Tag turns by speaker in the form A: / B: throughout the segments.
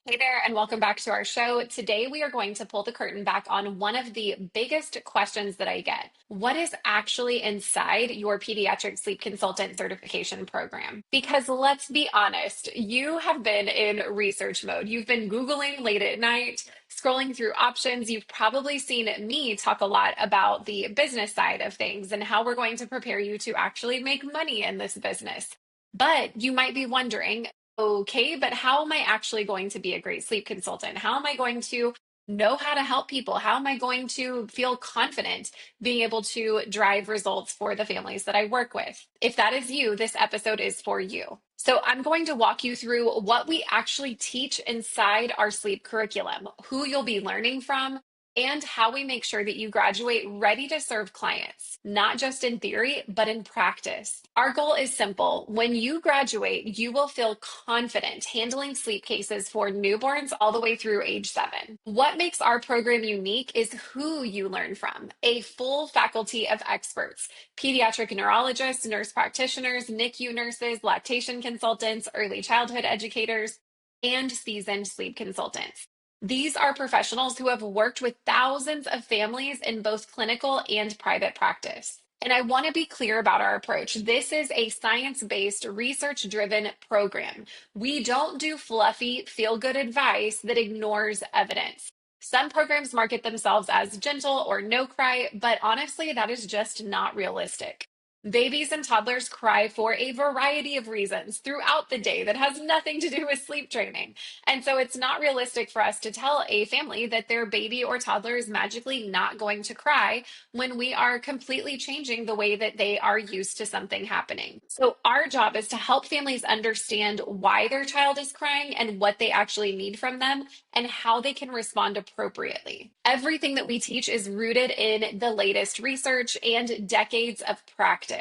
A: Hey there, and welcome back to our show. Today, we are going to pull the curtain back on one of the biggest questions that I get. What is actually inside your pediatric sleep consultant certification program? Because let's be honest, you have been in research mode. You've been Googling late at night, scrolling through options. You've probably seen me talk a lot about the business side of things and how we're going to prepare you to actually make money in this business. But you might be wondering, okay, but how am I actually going to be a great sleep consultant? How am I going to know how to help people? How am I going to feel confident being able to drive results for the families that I work with? If that is you, this episode is for you. So, I'm going to walk you through what we actually teach inside our sleep curriculum, who you'll be learning from, and how we make sure that you graduate ready to serve clients, not just in theory, but in practice. Our goal is simple. When you graduate, you will feel confident handling sleep cases for newborns all the way through age 7. What makes our program unique is who you learn from, a full faculty of experts, pediatric neurologists, nurse practitioners, NICU nurses, lactation consultants, early childhood educators, and seasoned sleep consultants. These are professionals who have worked with thousands of families in both clinical and private practice. And I want to be clear about our approach. This is a science based, research driven program. We don't do fluffy, feel good advice that ignores evidence. Some programs market themselves as gentle or no cry, but honestly, that is just not realistic. Babies and toddlers cry for a variety of reasons throughout the day that has nothing to do with sleep training. And so it's not realistic for us to tell a family that their baby or toddler is magically not going to cry when we are completely changing the way that they are used to something happening. So our job is to help families understand why their child is crying and what they actually need from them and how they can respond appropriately. Everything that we teach is rooted in the latest research and decades of practice.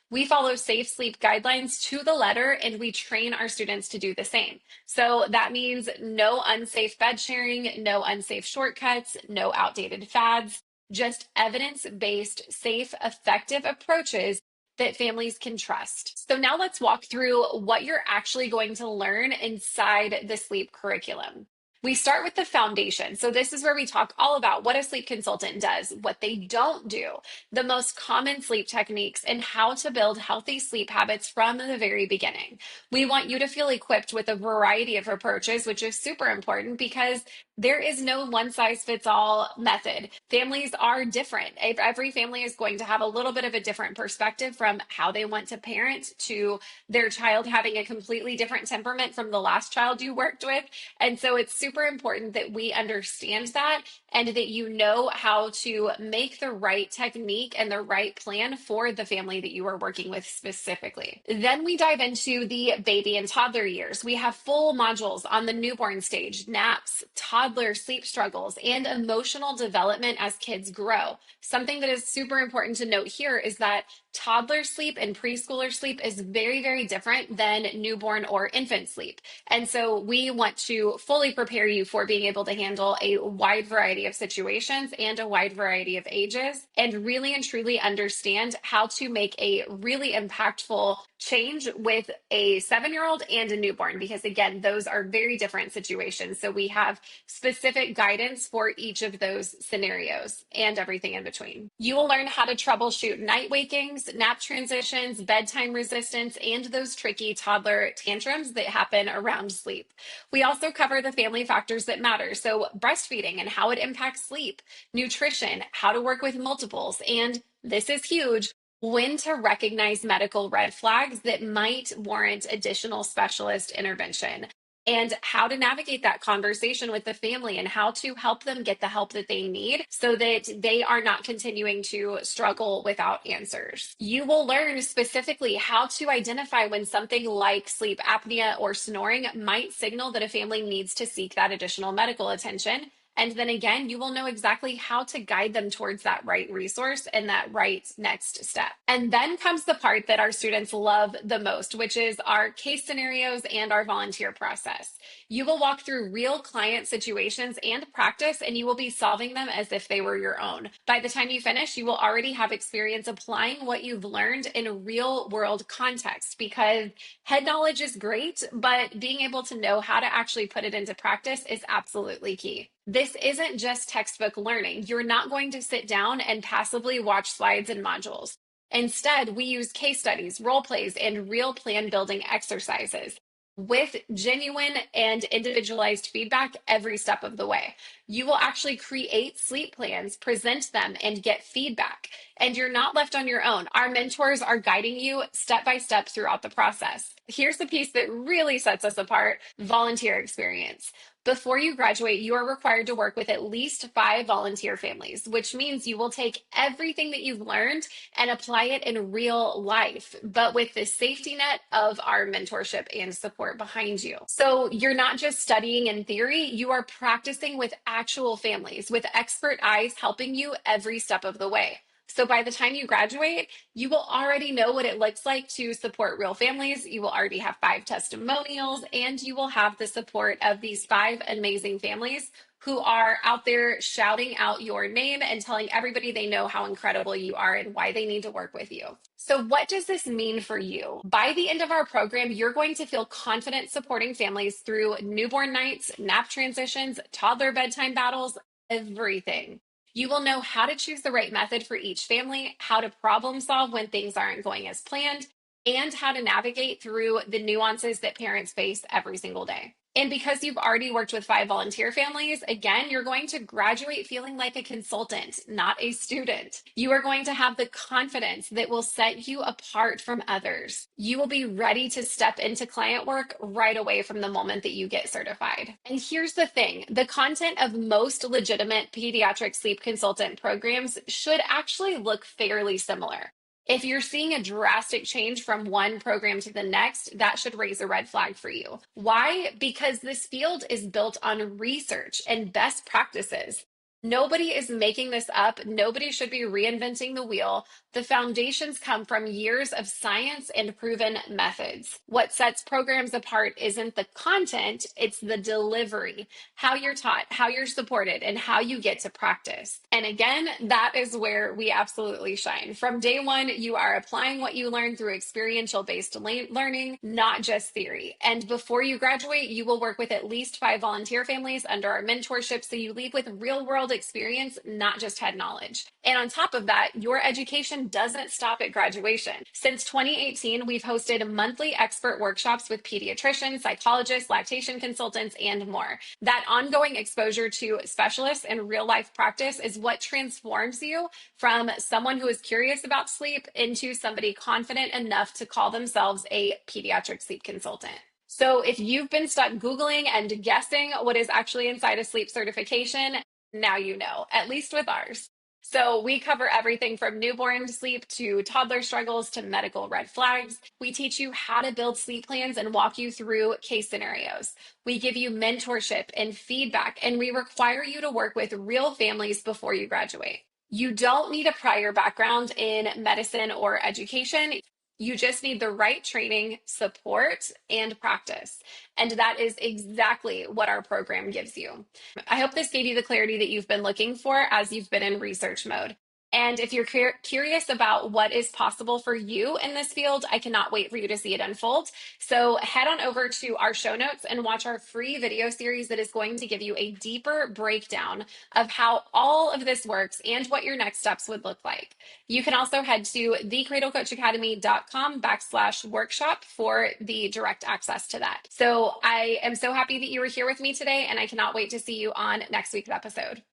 A: We follow safe sleep guidelines to the letter and we train our students to do the same. So that means no unsafe bed sharing, no unsafe shortcuts, no outdated fads, just evidence based, safe, effective approaches that families can trust. So now let's walk through what you're actually going to learn inside the sleep curriculum. We start with the foundation. So, this is where we talk all about what a sleep consultant does, what they don't do, the most common sleep techniques, and how to build healthy sleep habits from the very beginning. We want you to feel equipped with a variety of approaches, which is super important because there is no one size fits all method. Families are different. Every family is going to have a little bit of a different perspective from how they want to parent to their child having a completely different temperament from the last child you worked with. And so it's super important that we understand that and that you know how to make the right technique and the right plan for the family that you are working with specifically. Then we dive into the baby and toddler years. We have full modules on the newborn stage, naps, toddler sleep struggles, and emotional development as kids grow. Something that is super important to note here is that toddler sleep and preschooler sleep is very, very different than newborn or infant sleep. And so we want to fully prepare you for being able to handle a wide variety of situations and a wide variety of ages, and really and truly understand how to make a really impactful change with a 7-year-old and a newborn, because again, those are very different situations. So we have specific guidance for each of those scenarios and everything in between. You will learn how to troubleshoot night wakings, nap transitions, bedtime resistance, and those tricky toddler tantrums that happen around sleep. We also cover the family factors that matter. So, breastfeeding and how it impacts sleep, nutrition, how to work with multiples, and this is huge, when to recognize medical red flags that might warrant additional specialist intervention, and how to navigate that conversation with the family and how to help them get the help that they need so that they are not continuing to struggle without answers. You will learn specifically how to identify when something like sleep apnea or snoring might signal that a family needs to seek that additional medical attention, And then again, you will know exactly how to guide them towards that right resource and that right next step. And then comes the part that our students love the most, which is our case scenarios and our volunteer process. You will walk through real client situations and practice, and you will be solving them as if they were your own. By the time you finish, you will already have experience applying what you've learned in a real world context, because head knowledge is great, but being able to know how to actually put it into practice is absolutely key. This isn't just textbook learning. You're not going to sit down and passively watch slides and modules. Instead, we use case studies, role plays, and real plan building exercises with genuine and individualized feedback every step of the way. You will actually create sleep plans, present them, and get feedback. And you're not left on your own. Our mentors are guiding you step by step throughout the process. Here's the piece that really sets us apart: volunteer experience. Before you graduate, you are required to work with at least 5 volunteer families, which means you will take everything that you've learned and apply it in real life, but with the safety net of our mentorship and support behind you. So you're not just studying in theory, you are practicing with actual families, with expert eyes helping you every step of the way. So by the time you graduate, you will already know what it looks like to support real families. You will already have 5 testimonials, and you will have the support of these 5 amazing families who are out there shouting out your name and telling everybody they know how incredible you are and why they need to work with you. So, what does this mean for you? By the end of our program, you're going to feel confident supporting families through newborn nights, nap transitions, toddler bedtime battles, everything. You will know how to choose the right method for each family, how to problem solve when things aren't going as planned, and how to navigate through the nuances that parents face every single day. And because you've already worked with 5 volunteer families, again, you're going to graduate feeling like a consultant, not a student. You are going to have the confidence that will set you apart from others. You will be ready to step into client work right away from the moment that you get certified. And here's the thing: the content of most legitimate pediatric sleep consultant programs should actually look fairly similar. If you're seeing a drastic change from one program to the next, that should raise a red flag for you. Why? Because this field is built on research and best practices. Nobody is making this up. Nobody should be reinventing the wheel. The foundations come from years of science and proven methods. What sets programs apart isn't the content, it's the delivery: how you're taught, how you're supported, and how you get to practice. And again, that is where we absolutely shine. From day one, you are applying what you learn through experiential based learning, not just theory. And before you graduate, you will work with at least 5 volunteer families under our mentorship, so you leave with real world experience, not just head knowledge. And on top of that, your education doesn't stop at graduation. Since 2018, we've hosted monthly expert workshops with pediatricians, psychologists, lactation consultants, and more. That ongoing exposure to specialists and real life practice is what transforms you from someone who is curious about sleep into somebody confident enough to call themselves a pediatric sleep consultant. So if you've been stuck Googling and guessing what is actually inside a sleep certification, now you know, at least with ours. So we cover everything from newborn sleep to toddler struggles to medical red flags. We teach you how to build sleep plans and walk you through case scenarios. We give you mentorship and feedback, and we require you to work with real families before you graduate. You don't need a prior background in medicine or education. You just need the right training, support, and practice. And that is exactly what our program gives you. I hope this gave you the clarity that you've been looking for as you've been in research mode. And if you're curious about what is possible for you in this field, I cannot wait for you to see it unfold. So head on over to our show notes and watch our free video series that is going to give you a deeper breakdown of how all of this works and what your next steps would look like. You can also head to thecradlecoachacademy.com/workshop for the direct access to that. So I am so happy that you were here with me today, and I cannot wait to see you on next week's episode.